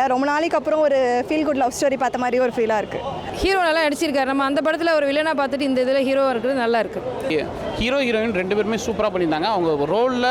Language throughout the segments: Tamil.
ரொம்ப நாளைக்கு அப்புறம் ஒரு ஃபீல் குட் லவ் ஸ்டோரி பார்த்த மாதிரி ஒரு ஃபீலாக இருக்குது. ஹீரோ நல்லா நடிச்சிருக்காரு. நம்ம அந்த படத்தில் ஒரு வில்லனாக பார்த்துட்டு இந்த இதில் ஹீரோவாக இருக்கிறது நல்லா இருக்குது. ஹீரோ ஹீரோயின் ரெண்டு பேருமே சூப்பராக பண்ணியிருந்தாங்க. அவங்க ரோலில்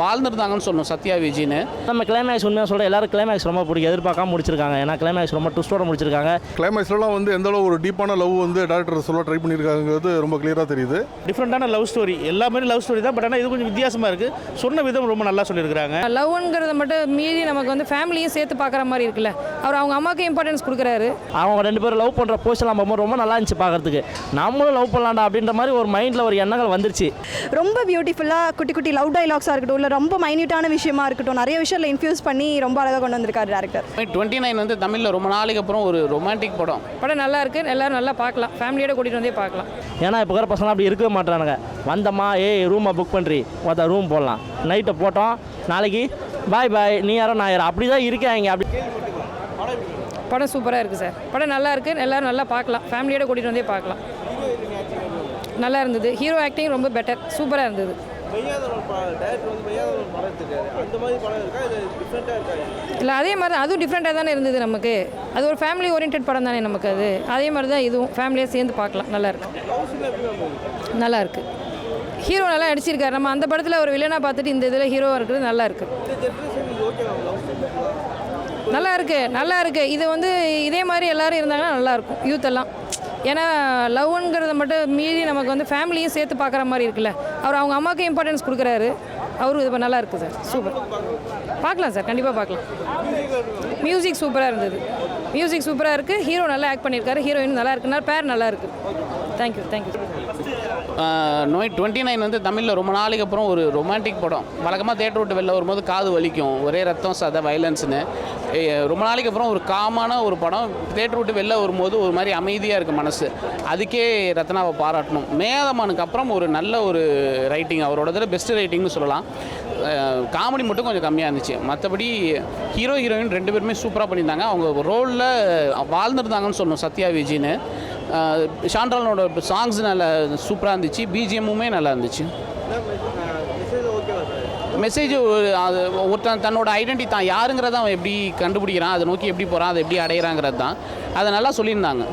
வாழ்ந்துருந்தாங்கன்னு சொல்லணும் சத்யா விஜின்னு. நம்ம கிளைமேக்ஸ் உண்மையாக சொல்கிற எல்லாரும் கிளைமேக்ஸ் ரொம்ப பிடிக்கும், எதிர்பார்க்காம முடிச்சிருக்காங்க. ஏன்னா கிளைமேக்ஸ் ரொம்ப ட்விஸ்டோட முடிச்சிருக்காங்க. கிளைமேக்ஸ்லாம் எந்த அளவு ஒரு டீப்பான லவ் டேரக்டர் சொல்ல ட்ரை பண்ணியிருக்காங்கிறது ரொம்ப கிளியராக தெரியுது. டிஃப்ரெண்ட்டான லவ் ஸ்டோரி, எல்லாமே லவ் ஸ்டோரி தான். பட் ஆனால் இது கொஞ்சம் வித்தியாசமாக இருக்குது. சொன்ன விதம் ரொம்ப நல்லா சொல்லியிருக்காங்க. லவ்ங்கிறத மட்டும் மீறி நமக்கு ஃபேமிலியும் சேர்த்து பார்க்குற மாதிரி இருக்குல்ல. அவர் அவங்க அம்மாவுக்கு இம்பார்ட்டன்ஸ் கொடுக்குறாரு. அவங்க ரெண்டு பேரும் லவ் பண்ணுற போஸ்டெல்லாம் பார்க்கும்போது ரொம்ப நல்லா இருந்துச்சு பார்க்குறதுக்கு. நம்மளும் லவ் பண்ணலாம்டா அப்படின்ற மாதிரி ஒரு மைண்டில் ஒரு எண்ணங்கள் வந்துருச்சு. ரொம்ப பியூட்டிஃபுல்லாக குட்டி குட்டி லவ் டைலாக்ஸாக இருக்கட்டும், இல்லை ரொம்ப மைன்யூட்டான விஷயமா இருக்கட்டும், நிறைய விஷயத்தில் இன்ஃபியூஸ் பண்ணி ரொம்ப அழகாக கொண்டு வந்திருக்காரு டேரக்டர். 29 தமிழில் ரொம்ப நாளைக்கு அப்புறம் ஒரு ரொமான்டிக் படம். படம் நல்லா இருக்குது, எல்லோரும் நல்லா பார்க்கலாம், ஃபேமிலியோட கூட்டிகிட்டு வந்தே பார்க்கலாம். ஏன்னா இப்போ இருக்கிற பசங்க அப்படி இருக்கவே மாட்டானுங்க. வந்தம்மா ரூமை புக் பண்ணுறி மொத்த ரூம் போடலாம், நைட்டை போட்டோம், நாளைக்கு பாய் பாய், நீ யாரோ நான் யாரோ, அப்படி தான் இருக்காங்க. அப்படி படம் சூப்பராக இருக்குது சார். படம் நல்லா இருக்குது, எல்லோரும் நல்லா பார்க்கலாம், ஃபேமிலியோட கூட்டிகிட்டு வந்தே பார்க்கலாம். நல்லா இருந்தது. ஹீரோ ஆக்டிங் ரொம்ப பெட்டர், சூப்பராக இருந்தது. இல்லை அதே மாதிரி தான், அதுவும் டிஃப்ரெண்ட்டாக தானே இருந்தது நமக்கு. அது ஒரு ஃபேமிலி ஓரியன்ட் படம் தானே நமக்கு. அது அதே மாதிரி தான் இதுவும் ஃபேமிலியாக சேர்ந்து பார்க்கலாம். நல்லா இருக்கு, நல்லா இருக்குது. ஹீரோ நல்லா நடிச்சிருக்காரு. நம்ம அந்த படத்தில் ஒரு வில்லனாக பார்த்துட்டு இந்த இதில் ஹீரோவாக இருக்கிறது நல்லா இருக்குது. நல்லா இருக்குது, நல்லா இருக்குது. இது இதே மாதிரி எல்லோரும் இருந்தாங்கன்னா நல்லாயிருக்கும், யூத் எல்லாம். ஏன்னா லவ்ங்கிறத மட்டும் மீறி நமக்கு ஃபேமிலியும் சேர்த்து பார்க்குற மாதிரி இருக்குல்ல. அவர் அவங்க அம்மாவுக்கு இம்பார்ட்டன்ஸ் கொடுக்குறாரு. அவரும் இது நல்லா இருக்குது சார், சூப்பர். பார்க்கலாம் சார், கண்டிப்பாக பார்க்கலாம். மியூசிக் சூப்பராக இருந்தது. மியூசிக் சூப்பராக இருக்குது. ஹீரோ நல்லா ஆக்ட் பண்ணியிருக்காரு. ஹீரோயின் நல்லா இருக்குன்னா பேர் நல்லா இருக்குது. Thank you thank you. 29 தமிழில் ரொம்ப நாளைக்கு அப்புறம் ஒரு ரொமான்டிக் படம். வழக்கமாக தேட்டர் விட்டு வெளில வரும்போது காது வலிக்கும், ஒரே ரத்தம் சதை வயலன்ஸ்னு. ரொம்ப நாளைக்கு அப்புறம் ஒரு காமான ஒரு படம் தேட்டர் விட்டு வெளில வரும்போது ஒரு மாதிரி அமைதியாக இருக்குது மனசு. அதுக்கே ரத்னாவை பாராட்டணும். மேதமானுக்கு அப்புறம் ஒரு நல்ல ஒரு ரைட்டிங், அவரோட பெஸ்ட் ரைட்டிங்னு சொல்லலாம். காமெடி மட்டும் கொஞ்சம் கம்மியாக இருந்துச்சு. மற்றபடி ஹீரோ ஹீரோயின் ரெண்டு பேருமே சூப்பராக பண்ணியிருந்தாங்க. அவங்க ரோலில் வாழ்ந்துருந்தாங்கன்னு சொல்லணும் சத்யா விஜின்னு. ஷான்ராலனோட சாங்ஸ் நல்லா சூப்பராக இருந்துச்சு. பிஜிஎம்முமே நல்லா இருந்துச்சு. மெசேஜ் அது ஒருத்தன் தன்னோட ஐடென்டிட்டி தான் யாருங்கிறத அவன் எப்படி கண்டுபிடிக்கிறான், அதை நோக்கி எப்படி போகிறான், அதை எப்படி அடையிறாங்கிறது தான். அதை நல்லா சொல்லியிருந்தாங்க.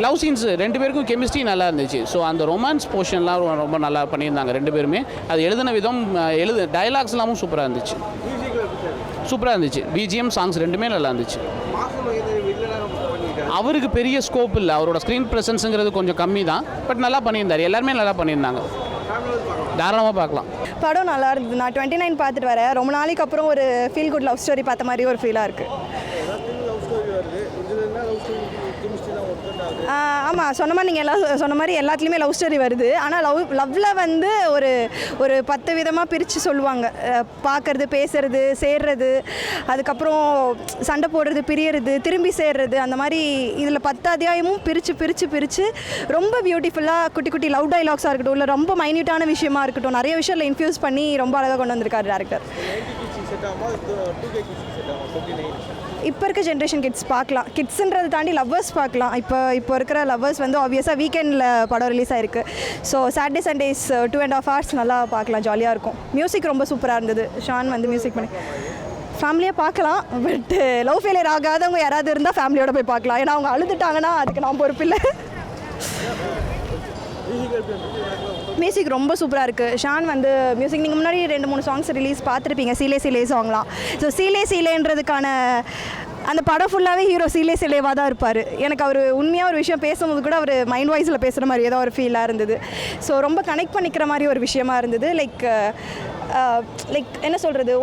லவ் சீன்ஸ் ரெண்டு பேருக்கும் கெமிஸ்ட்ரி நல்லா இருந்துச்சு. ஸோ அந்த ரொமான்ஸ் போர்ஷன்லாம் ரொம்ப நல்லா பண்ணியிருந்தாங்க ரெண்டு பேருமே. அது எழுதின விதம், டயலாக்ஸ் எல்லாமும் சூப்பராக இருந்துச்சு, சூப்பராக இருந்துச்சு. பிஜிஎம் சாங்ஸ் ரெண்டுமே நல்லா இருந்துச்சு. அவருக்கு பெரிய ஸ்கோப் இல்லை, அவரோட ஸ்க்ரீன் ப்ரெசன்ஸுங்கிறது கொஞ்சம் கம்மி தான். பட் நல்லா பண்ணியிருந்தார், எல்லாருமே நல்லா பண்ணியிருந்தாங்க, தாராளமாக பார்க்கலாம். படம் நல்லா இருந்தது. நான் 29 பார்த்துட்டு வரேன். ரொம்ப நாளைக்கு அப்புறம் ஒரு ஃபீல் குட் லவ் ஸ்டோரி பார்த்த மாதிரி ஒரு ஃபீலாக இருக்குது. ஆமாம், சொன்ன மாதிரி நீங்கள் எல்லாம் சொன்ன மாதிரி எல்லாத்துலேயுமே லவ் ஸ்டோரி வருது. ஆனால் லவ்வில் ஒரு 10 விதமாக பிரித்து சொல்லுவாங்க. பார்க்குறது, பேசுறது, சேர்றது, அதுக்கப்புறம் சண்டை போடுறது, பிரியறது, திரும்பி சேர்றது, அந்த மாதிரி இதில் 10 அத்தியாயமும் பிரித்து ரொம்ப பியூட்டிஃபுல்லாக குட்டி குட்டி லவ் டைலாக்ஸாக இருக்கட்டும், இல்லை ரொம்ப மைன்யூட்டான விஷயமா இருக்கட்டும், நிறைய விஷயத்தில் இன்ஃபியூஸ் பண்ணி ரொம்ப அழகாக கொண்டு வந்திருக்காரு டேரக்டர். இப்போ இருக்க ஜென்ரேஷன் கிட்ஸ் பார்க்கலாம். கிட்ஸுன்றதை தாண்டி லவ்வர்ஸ் பார்க்கலாம். இப்போ இருக்கிற லவ்வர்ஸ் ஆப்வியஸாக வீக்கெண்டில் படம் ரிலீஸ் ஆகிருக்கு. ஸோ சாட்டர்டே சண்டேஸ் 2.5 hours நல்லா பார்க்கலாம், ஜாலியாக இருக்கும். மியூசிக் ரொம்ப சூப்பராக இருந்தது. ஷான் மியூசிக் பண்ணி ஃபேமிலியாக பார்க்கலாம். பட் லவ் ஃபெயிலியர் ஆகாதவங்க யாராவது இருந்தால் ஃபேமிலியோட போய் பார்க்கலாம். ஏன்னா அவங்க அழுதுட்டாங்கன்னா அதுக்கு நான் பொறுப்பில்லை. மியூசிக் ரொம்ப சூப்பராக இருக்குது. ஷான் மியூசிக் நீங்கள் முன்னாடி 2-3 சாங்ஸ் ரிலீஸ் பார்த்துருப்பீங்க. சீலே சாங்லாம். ஸோ சீலேன்றதுக்கான அந்த படம் ஃபுல்லாகவே ஹீரோ சீலேவாக தான் இருப்பார். எனக்கு அவர் உண்மையாக ஒரு விஷயம் பேசும்போது கூட அவர் மைண்ட் வாய்ஸில் பேசுகிற மாதிரி ஏதோ ஒரு ஃபீலாக இருந்தது. ஸோ ரொம்ப கனெக்ட் பண்ணிக்கிற மாதிரி ஒரு விஷயமா இருந்தது. லைக் என்ன சொல்கிறது,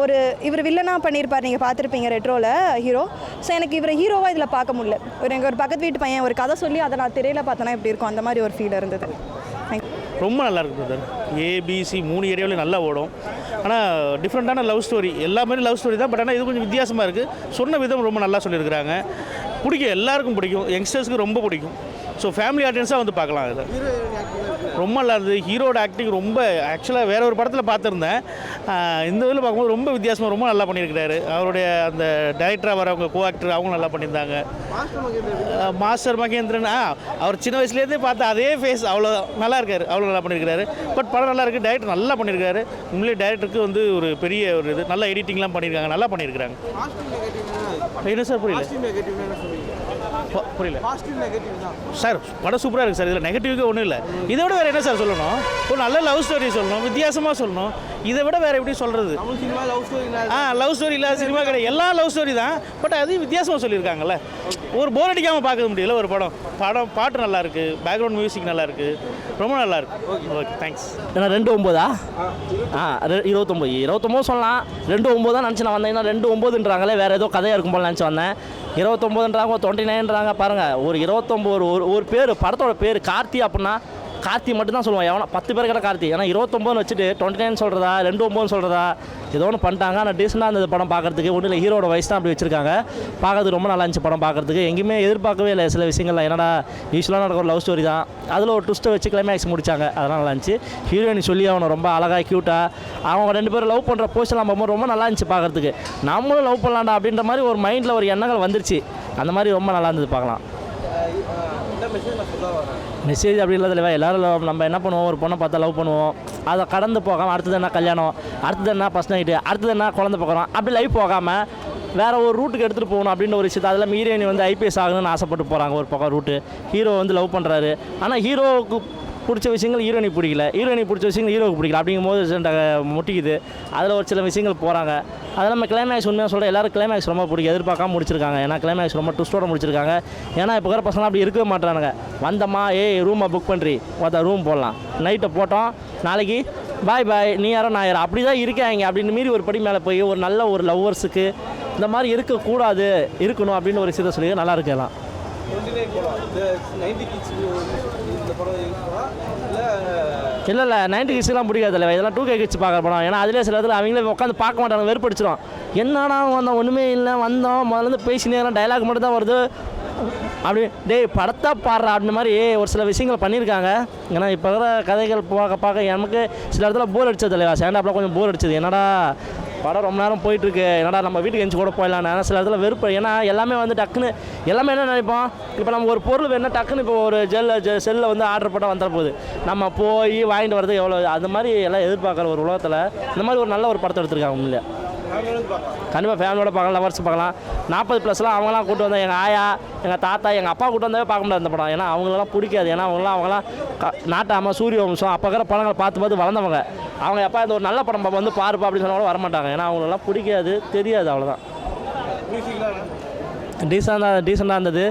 இவர் வில்லனாக பண்ணியிருப்பார், நீங்கள் பார்த்துருப்பீங்க ரெட்ரோவில் ஹீரோ. ஸோ எனக்கு இவர் ஹீரோவாக இதில் பார்க்க முடியல. எங்கள் ஒரு பக்கத்து வீட்டு பையன் ஒரு கதை சொல்லி அதை நான் திரையில் பார்த்தோன்னா எப்படி இருக்கும், அந்த மாதிரி ஒரு ஃபீல் இருந்தது. ரொம்ப நல்லா இருக்குது சார். ஏபிசி 3 ஏரியாவிலையும் நல்லா ஓடும். ஆனால் டிஃப்ரெண்ட்டான லவ் ஸ்டோரி, எல்லாமே லவ் ஸ்டோரி தான். பட் ஆனால் இது கொஞ்சம் வித்தியாசமாக இருக்குது. சொன்ன விதம் ரொம்ப நல்லா சொல்லியிருக்கிறாங்க. பிடிக்கும், எல்லாருக்கும் பிடிக்கும், யங்ஸ்டர்ஸ்க்கு ரொம்ப பிடிக்கும். ஸோ ஃபேமிலி ஆடியன்ஸாக வந்து பார்க்கலாம் இதில். ரொம்ப நல்லா இருந்தது. ஹீரோட ஆக்டிங் ரொம்ப ஆக்சுவலாக வேற ஒரு படத்தில் பார்த்துருந்தேன். இந்த இதில் பார்க்கும்போது ரொம்ப வித்தியாசமாக ரொம்ப நல்லா பண்ணியிருக்கிறாரு. அவருடைய அந்த டைரக்டராக வரவங்க கோ ஆக்டர் அவங்க நல்லா பண்ணியிருந்தாங்க. மாஸ்டர் மகேந்திரன் அவர் சின்ன வயசுலேருந்தே பார்த்து அதே ஃபேஸ் அவ்வளோ நல்லா இருக்காரு, அவ்வளோ நல்லா பண்ணியிருக்காரு. பட் படம் நல்லா இருக்குது, டைரக்டர் நல்லா பண்ணியிருக்காரு. உண்மையிலே டைரக்டருக்கு வந்து ஒரு பெரிய ஒரு இது நல்லா எடிட்டிங்லாம் பண்ணியிருக்காங்க, நல்லா பண்ணியிருக்காங்க. என்ன சார் புரியல புரியல சார் படம் சூப்பராக இருக்குது சார். இதில் நெகட்டிவ்க்கு ஒன்றும் இல்லை. இதை விட வேறு என்ன சார் சொல்லணும்? ஒரு நல்ல லவ் ஸ்டோரி சொல்லணும், வித்தியாசமாக சொல்லணும். இதை விட வேறு எப்படி சொல்கிறது? லவ் ஸ்டோரி இல்லாத சினிமா கிடையாது, எல்லா லவ் ஸ்டோரி தான். பட் அது வித்தியாசமாக சொல்லியிருக்காங்கல்ல. ஒரு போர் அடிக்காமல் பார்க்க முடியல ஒரு படம். பாட்டு நல்லா இருக்குது, பேக்ரவுண்ட் மியூசிக் நல்லா இருக்குது, ரொம்ப நல்லா இருக்கு. Okay thanks. ஏன்னா 2/9 29 சொல்லலாம். 2/9 தான் நினச்சி நான் வந்தேன். ஏன்னா 2/9ன்றாங்களே, வேறு ஏதோ கதையாக இருக்கும் போல் நினச்சி வந்தேன். 29ன்றாங்க, 29ன்றாங்க. பாருங்கள், ஒரு 29 ஒரு பேர், படத்தோட பேர் கார்த்தி அப்படின்னா கார்த்தி மட்டும் தான் சொல்லுவான். எவனா 10 பேர் கிட்ட கார்த்தி. ஏன்னா 29 வச்சுட்டு 29 சொல்கிறதா 29 சொல்கிறதா ஏதோ ஒன்று பண்ணிட்டாங்க. ஆனால் டீசெண்டாக இருந்தது படம் பார்க்குறதுக்கு. ஒன்றும் இல்லை, ஹீரோட வயசு தான் அப்படி வச்சிருக்காங்க. பார்க்கறதுக்கு ரொம்ப நல்லா இருந்துச்சு படம் பார்க்குறதுக்கு. எங்கேயுமே எதிர்பார்க்கவே இல்லை சில விஷயங்கள்லாம். என்னடா யூஸ்வலாக நடக்கிற லவ் ஸ்டோரி தான், அதில் ஒரு ட்விஸ்ட்டை வச்சு கிளைமேக்ஸ் முடிச்சாங்க. அதெல்லாம் நல்லா இருந்துச்சு. ஹீரோயினி சொல்லி அவனை ரொம்ப அழகாக க்யூட்டாக அவங்க 2 பேரும் லவ் பண்ணுற போஸ்டெல்லாம் பார்க்கும்போது ரொம்ப நல்லா இருந்துச்சு பார்க்குறதுக்கு. நம்மளும் லவ் பண்ணலாம்டா அப்படின்ற மாதிரி ஒரு மைண்டில் ஒரு எண்ணங்கள் வந்துருச்சு. அந்த மாதிரி ரொம்ப நல்லா இருந்தது பார்க்கலாம். மெசேஜ் அப்படி இல்லை தலைவா. எல்லோரும் நம்ம என்ன பண்ணுவோம், ஒரு பொண்ணை பார்த்தா லவ் பண்ணுவோம், அதை கடந்து போகாமல் அடுத்தது என்ன கல்யாணம், அடுத்தது என்ன ஃபர்ஸ்ட் நைட்டு, அடுத்தது என்ன குழந்தை பார்க்குறோம், அப்படி லைஃப் போகாமல் வேறு ஒரு ரூட்டுக்கு எடுத்துகிட்டு போகணும் அப்படின்ற ஒரு விஷயத்தை. அதில் ஹீரோயினி வந்து IPS ஆகணும்னு ஆசைப்பட்டு போகிறாங்க ஒரு பக்கம் ரூட்டு. ஹீரோ வந்து லவ் பண்ணுறாரு. ஆனால் ஹீரோவுக்கு பிடிச்ச விஷயங்கள் ஹீரோயினி பிடிக்கல, ஹீரோயினி பிடிச்ச விஷயங்கள் ஹீரோவுக்கு பிடிக்கல. அப்படிங்கும் போது முட்டிக்குது. அதில் ஒரு சில விஷயங்கள் போகிறாங்க. அதில் நம்ம கிளைமேக்ஸ் உண்மையாக சொல்கிறேன், எல்லோரும் கிளைமேக்ஸ் ரொம்ப பிடிக்கும், எதிர்பார்க்காம முடிச்சிருக்காங்க. ஏன்னா கிளைமேக்ஸ் ரொம்ப ட்விஸ்டோட முடிச்சிருக்காங்க. ஏன்னா இப்போ இருக்கிற பசங்களாம் அப்படி இருக்கவே மாட்டானுங்க. வந்தம்மா ரூமை புக் பண்ணுறி ரூம் போடலாம், நைட்டை போட்டோம், நாளைக்கு பாய் பாய், நீ யாரோ நான் யாரோ, அப்படி தான் இருக்காங்க. அப்படின்னு மீறி ஒரு படி மேலே போய் ஒரு நல்ல ஒரு லவ்வர்ஸுக்கு இந்த மாதிரி இருக்கக்கூடாது, இருக்கணும் அப்படின்னு ஒரு விஷயத்தை சொல்லி நல்லா இருக்கு. எல்லாம் இல்லை 90 கிட்ஸ்லாம் பிடிக்காது இல்லை, இதெல்லாம் 2K கிட்ஸ் பார்க்குற படம். ஏன்னா அதிலே சில இடத்துல அவங்களே உட்காந்து பார்க்க மாட்டாங்க, வெறுப்படிச்சிடும். என்னன்னா வந்தோம், ஒன்றுமே இல்லை, வந்தோம் முதல்ல பேசினே டைலாக் மட்டும் தான் வருது. அப்படி படத்தை பாடுற அப்படின்ற மாதிரி ஒரு சில விஷயங்கள் பண்ணியிருக்காங்க. ஏன்னா இப்போ இருக்கிற கதைகள் பார்க்க நமக்கு சில இடத்துல போர் அடிச்சது இல்லையா, ஸ்டாண்டாப்பில் கொஞ்சம் போர் அடிச்சது. என்னடா படம் ரொம்ப நேரம் போயிட்டுருக்கு, என்னடா நம்ம வீட்டுக்கு எஞ்சி கூட போயிடலாம். ஏன்னா சில இடத்துல வெறுப்பு. ஏன்னா எல்லாமே வந்து டக்குன்னு எல்லாமே என்ன நினைப்போம், இப்போ நம்ம ஒரு பொருள் வேணுன்னா டக்குன்னு இப்போ ஒரு செல்லில் வந்து ஆர்டர் போட்டால் வந்துட போகுது, நம்ம போய் வாங்கிட்டு வரது எவ்வளோ, அது மாதிரி எல்லாம் எதிர்பார்க்குற ஒரு உலகத்தில் இந்த மாதிரி ஒரு நல்ல ஒரு படத்தை எடுத்திருக்காங்க. உண்மையிலே கண்டிப்பாக ஃபேமிலியோட பார்க்கலாம், லவர்ஸ் பார்க்கலாம். 40+ அவங்களாம் கூட்டு வந்தால் எங்கள் ஆயா, எங்கள் தாத்தா, எங்கள் அப்பா கூட்டு வந்தாவே பார்க்க முடியாது இந்த படம். ஏன்னா அவங்களெல்லாம் பிடிக்காது. ஏன்னா அவங்களாம் நாட்டாமல் சூரிய வம்சம் அப்போ இருக்கிற படங்களை பார்த்து வளர்ந்தவங்க. அவங்க எப்போ இந்த ஒரு நல்ல படம் வந்து பாருப்பா அப்படின்னு சொன்னால் கூட வரமாட்டாங்க. ஏன்னா அவங்களெல்லாம் பிடிக்காது, தெரியாது, அவ்வளோதான். டீசெண்டாக இருந்தது.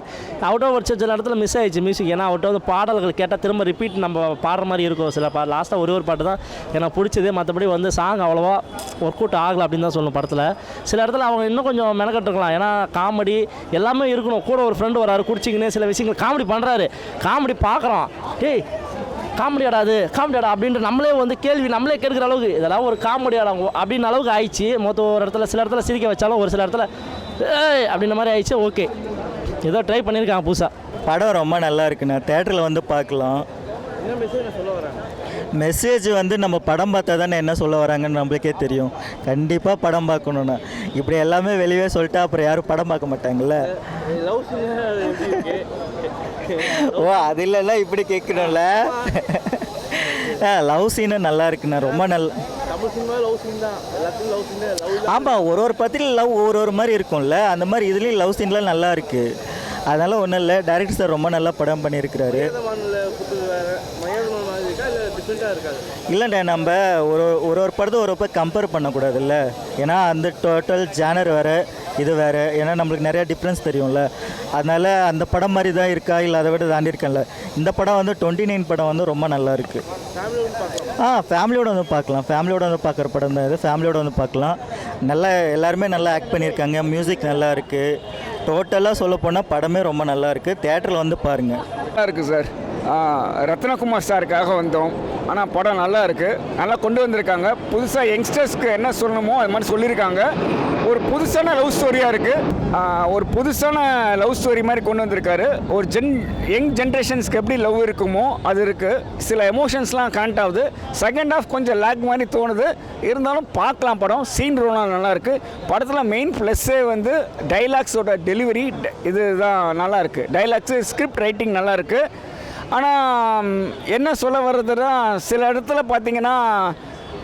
அவுட் ஆஃப் சில இடத்துல மிஸ் ஆயிடுச்சு மியூசிக். ஏன்னா அவுட் ஆஃப் பாடல்கள் கேட்டால் திரும்ப ரிப்பீட் நம்ம பாடுற மாதிரி இருக்கும். சில லாஸ்ட்டாக ஒரு பாட்டு தான் எனக்கு பிடிச்சது. மற்றபடி வந்து சாங் அவ்வளோவா ஒர்க் அவுட் ஆகலை அப்படின்னு தான் சொல்லணும் படத்தில். சில இடத்துல அவங்க இன்னும் கொஞ்சம் மெனக்கட்டுருக்கலாம். ஏன்னா காமெடி எல்லாமே இருக்கணும். கூட ஒரு ஃப்ரெண்டு வராரு, குடிச்சிங்கன்னு சில விஷயங்கள் காமெடி பண்ணுறாரு, காமெடி பார்க்குறோம், காமெடியாடா அது காமெடியாடா அப்படின்ட்டு நம்மளே வந்து கேள்வி நம்மளே கேட்குற அளவுக்கு இதெல்லாம் ஒரு காமெடியாடா அப்படின்னு அளவுக்கு ஆயிடுச்சு. ஒரு இடத்துல சில இடத்துல சிரிக்க வச்சாலும் ஒரு சில இடத்துல அப்படின்ற மாதிரி ஆயிடுச்சு. ஓகே, ஏதோ ட்ரை பண்ணியிருக்காங்க புதுசாக. படம் ரொம்ப நல்லா இருக்குண்ணா, தேட்டரில் வந்து பார்க்கலாம். மெசேஜ் வந்து நம்ம படம் பார்த்தா தானே என்ன சொல்ல வராங்கன்னு நம்மளுக்கே தெரியும். கண்டிப்பாக படம் பார்க்கணுண்ணா. இப்படி எல்லாமே வெளியே சொல்லிட்டா அப்புறம் யாரும் படம் பார்க்க மாட்டாங்கல்ல. ஓ அது இல்லைல்ல, இப்படி கேட்கணும்ல. லவ் சீனு நல்லா இருக்குண்ணா, ரொம்ப நல்லா. ஆமாம், ஒரு பத்திரில் லவ் ஒரு மாதிரி இருக்கும்ல, அந்த மாதிரி இதுலேயும் லவ் சீன்லாம் நல்லா இருக்குது. அதனால் ஒன்றும் இல்லை, டைரக்டர் சார் ரொம்ப நல்லா படம் பண்ணியிருக்கிறாரு. இல்லைண்ணே, நம்ம ஒரு படத்தை ஒரு கம்பேர் பண்ணக்கூடாதுல்ல. ஏன்னா அந்த டோட்டல் ஜானர் வேறு, இது வேறு. ஏன்னா நம்மளுக்கு நிறையா டிஃப்ரென்ஸ் தெரியும்ல. அதனால் அந்த படம் மாதிரி தான் இருக்கா இல்லை அதை விட தாண்டி இருக்கேன்ல. இந்த படம் வந்து 29 படம் வந்து ரொம்ப நல்லா இருக்குது. ஃபேமிலியோட வந்து பார்க்கலாம். ஃபேமிலியோட வந்து பார்க்குற படம் தான் இது. ஃபேமிலியோட வந்து பார்க்கலாம். நல்லா எல்லாருமே நல்லா ஆக்ட் பண்ணியிருக்காங்க. மியூசிக் நல்லா இருக்குது. டோட்டலாக சொல்ல போனால் படமே ரொம்ப நல்லா இருக்குது. தேட்டரில் வந்து பாருங்கள். நல்லா இருக்குது சார். ரத்னகுமார் சாருக்காக வந்தோம். ஆனால் படம் நல்லா இருக்குது, நல்லா கொண்டு வந்திருக்காங்க. புதுசாக யங்ஸ்டர்ஸ்க்கு என்ன சொல்லணுமோ அது மாதிரி சொல்லியிருக்காங்க. ஒரு புதுசான லவ் ஸ்டோரியாக இருக்குது. ஒரு புதுசான லவ் ஸ்டோரி மாதிரி கொண்டு வந்திருக்காரு. ஒரு யங் ஜென்ரேஷன்ஸ்க்கு எப்படி லவ் இருக்குமோ அது இருக்குது. சில எமோஷன்ஸ்லாம் கனெக்ட் ஆகுது. செகண்ட் ஹாஃப் கொஞ்சம் லேக் மாதிரி தோணுது. இருந்தாலும் பார்க்கலாம் படம். சீன் ரோனா நல்லாயிருக்கு. படத்தில் மெயின் ப்ளஸ்ஸே வந்து டைலாக்ஸோட டெலிவரி இதுதான் நல்லாயிருக்கு. டைலாக்ஸு ஸ்கிரிப்ட் ரைட்டிங் நல்லாயிருக்கு. ஆனால் என்ன சொல்ல வர்றதுன்னா சில இடத்துல பார்த்தீங்கன்னா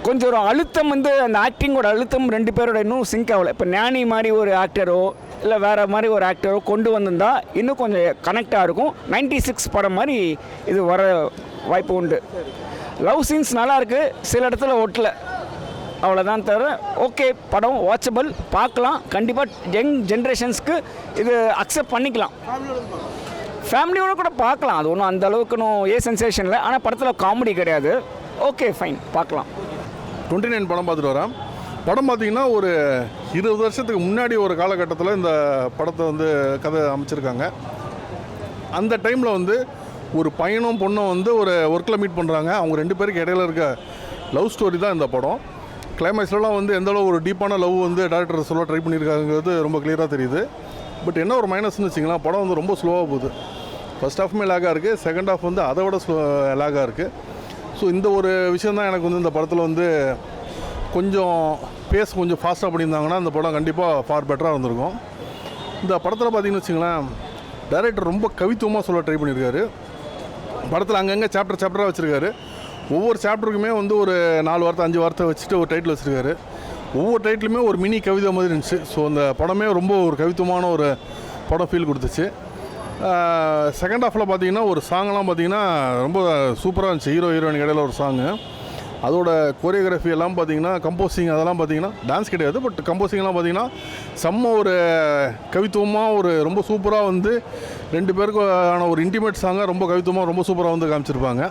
கொஞ்சம் ஒரு அழுத்தம் வந்து அந்த ஆக்டிங்கோட அழுத்தம் ரெண்டு பேரோட இன்னும் சிங்க் ஆகலை. இப்போ ஞானி மாதிரி ஒரு ஆக்டரோ இல்லை வேறு மாதிரி ஒரு ஆக்டரோ கொண்டு வந்திருந்தா இன்னும் கொஞ்சம் கனெக்டாக இருக்கும். 96 படம் மாதிரி இது வர வாய்ப்பு உண்டு. லவ் சீன்ஸ் நல்லாயிருக்கு, சில இடத்துல ஒட்டலை, அவ்வளோதான். தவிர ஓகே, படம் வாட்சபிள், பார்க்கலாம். கண்டிப்பாக யங் ஜென்ரேஷன்ஸ்க்கு இது அக்செப்ட் பண்ணிக்கலாம். ஃபேமிலியோட கூட பார்க்கலாம். அது ஒன்றும் அந்த அளவுக்குன்னு சென்சேஷன் இல்லை. ஆனால் படத்தில் காமெடி கிடையாது. ஓகே ஃபைன், பார்க்கலாம். 29 படம் பார்த்துட்டு வரேன். படம் பார்த்தீங்கன்னா ஒரு 20 வருஷத்துக்கு முன்னாடி ஒரு காலகட்டத்தில் இந்த படத்தை வந்து கதை அமைச்சிருக்காங்க. அந்த டைமில் வந்து ஒரு பையனும் பொண்ணும் வந்து ஒரு ஒர்க்கில் மீட் பண்ணுறாங்க. அவங்க 2 பேருக்கு இடையில இருக்க லவ் ஸ்டோரி தான் இந்த படம். கிளைமேக்ஸ்லாம் வந்து எந்தளவு ஒரு டீப்பான லவ் வந்து டேரக்டர் சொல்ல ட்ரை பண்ணியிருக்காங்கிறது ரொம்ப கிளியராக தெரியுது. பட் என்ன ஒரு மைனஸ்னு வச்சிங்களா, படம் வந்து ரொம்ப ஸ்லோவாக போகுது. ஃபர்ஸ்ட் ஹாஃப்மே லேக்காக இருக்குது, செகண்ட் ஹாஃப் வந்து அதை விட லேக்காக இருக்குது. ஸோ இந்த ஒரு விஷயம் தான் எனக்கு வந்து இந்த படத்தில் வந்து கொஞ்சம் கொஞ்சம் ஃபாஸ்ட்டாக பண்ணியிருந்தாங்கன்னா இந்த படம் கண்டிப்பாக ஃபார் பெட்டராக இருந்திருக்கும். இந்த படத்தில் பார்த்தீங்கன்னு வச்சுங்களேன், டைரக்டர் ரொம்ப கவித்துவமாக சொல்ல ட்ரை பண்ணியிருக்காரு. படத்தில் அங்கங்கே சாப்டராக வச்சுருக்காரு. ஒவ்வொரு சாப்டருக்குமே வந்து ஒரு 4 வார்த்தை 5 வார்த்தை வச்சுட்டு ஒரு டைட்டில் வச்சுருக்காரு. ஒவ்வொரு டைட்டிலுமே ஒரு மினி கவிதை மாதிரி இருந்துச்சு. ஸோ அந்த படமே ரொம்ப ஒரு கவித்துவமான ஒரு படம் ஃபீல் கொடுத்துச்சு. செகண்ட் ஹாஃபில் பார்த்தீங்கன்னா ஒரு சாங்கெல்லாம் பார்த்தீங்கன்னா ரொம்ப சூப்பராக இருந்துச்சு. ஹீரோயின் இடையில ஒரு சாங்கு, அதோட கோரியோகிராஃபி எல்லாம் பார்த்தீங்கன்னா, கம்போசிங் அதெல்லாம் பார்த்தீங்கன்னா, டான்ஸ் கிடையாது பட் கம்போசிங்லாம் பார்த்தீங்கன்னா செம்ம ஒரு கவித்துவமாக ஒரு ரொம்ப சூப்பராக வந்து 2 பேருக்கான ஒரு இன்டிமேட் சாங்காக ரொம்ப கவித்துவமாக ரொம்ப சூப்பராக வந்து காமிச்சிருப்பாங்க.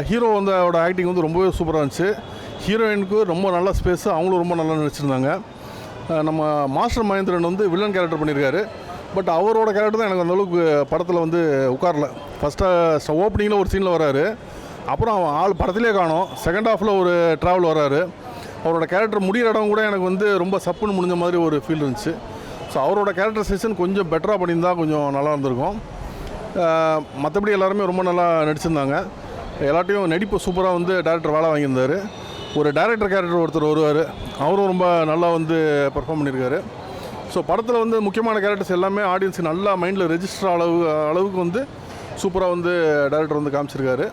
ஹீரோ வந்து அவரோட ஆக்டிங் வந்து ரொம்பவே சூப்பராக இருந்துச்சு. ஹீரோயினுக்கு ரொம்ப நல்ல ஸ்பேஸு, அவங்களும் ரொம்ப நல்லா நடிச்சிருந்தாங்க. நம்ம மாஸ்டர் மகேந்திரன் வந்து வில்லன் கேரக்டர் பண்ணியிருக்காரு. பட் அவரோட கேரக்டர் தான் எனக்கு அந்தளவுக்கு படத்தில் வந்து உட்காரல. ஃபஸ்ட்டாக ஓப்பனிங்கில் ஒரு சீனில் வராரு, அப்புறம் அவன் ஆள் படத்திலே காணோம். செகண்ட் ஹாஃபில் ஒரு ட்ராவல் வராரு. அவரோட கேரக்டர் முடிகிற இடம் கூட எனக்கு வந்து ரொம்ப சப்புன்னு முடிஞ்ச மாதிரி ஒரு ஃபீல் இருந்துச்சு. ஸோ அவரோட கேரக்டரைசேஷன் கொஞ்சம் பெட்டராக பண்ணியிருந்தால் கொஞ்சம் நல்லா இருந்திருக்கும். மற்றபடி எல்லாருமே ரொம்ப நல்லா நடிச்சிருந்தாங்க. எல்லாத்தையும் நடிப்பு சூப்பராக வந்து டேரக்டர் வேலை வாங்கியிருந்தார். ஒரு டைரக்டர் கேரக்டர் ஒருத்தர் வருவார், அவரும் ரொம்ப நல்லா வந்து பெர்ஃபார்ம் பண்ணியிருக்காரு. ஸோ படத்தில் வந்து முக்கியமான கேரக்டர்ஸ் எல்லாமே ஆடியன்ஸுக்கு நல்லா மைண்டில் ரெஜிஸ்டர் அளவுக்கு வந்து சூப்பராக வந்து டைரக்டர் வந்து காமிச்சிருக்காரு.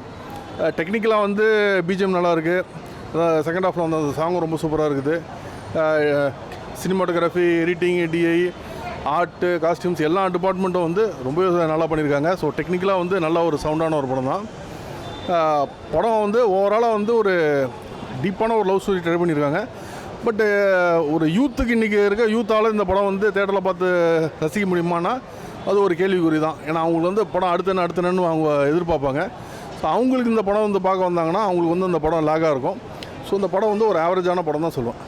டெக்னிக்கலாக வந்து பிஜிஎம் நல்லாயிருக்கு. செகண்ட் ஹாஃபில் வந்து அந்த சாங்கும் ரொம்ப சூப்பராக இருக்குது. Cinematography, editing, DI, art, costumes எல்லா டிபார்ட்மெண்ட்டும் வந்து ரொம்பவே நல்லா பண்ணியிருக்காங்க. ஸோ டெக்னிக்கலாக வந்து நல்ல ஒரு சவுண்டான ஒரு படம் தான். படம் வந்து ஓவராலாக வந்து ஒரு டீப்பான ஒரு லவ் ஸ்டோரி ட்ரை பண்ணியிருக்காங்க. பட்டு ஒரு யூத்துக்கு இன்றைக்கி இருக்க யூத்தால் இந்த படம் வந்து தேட்டரில் பார்த்து ரசிக்க முடியுமானா அது ஒரு கேள்விக்குறி தான். ஏன்னா அவங்களுக்கு வந்து படம் அடுத்தன்னு அவங்க எதிர்பார்ப்பாங்க. ஸோ அவங்களுக்கு இந்த படம் வந்து பார்க்க வந்தாங்கன்னா அவங்களுக்கு வந்து இந்த படம் லேக்காக இருக்கும். ஸோ இந்த படம் வந்து ஒரு ஆவரேஜான படம் தான் சொல்லுவேன்.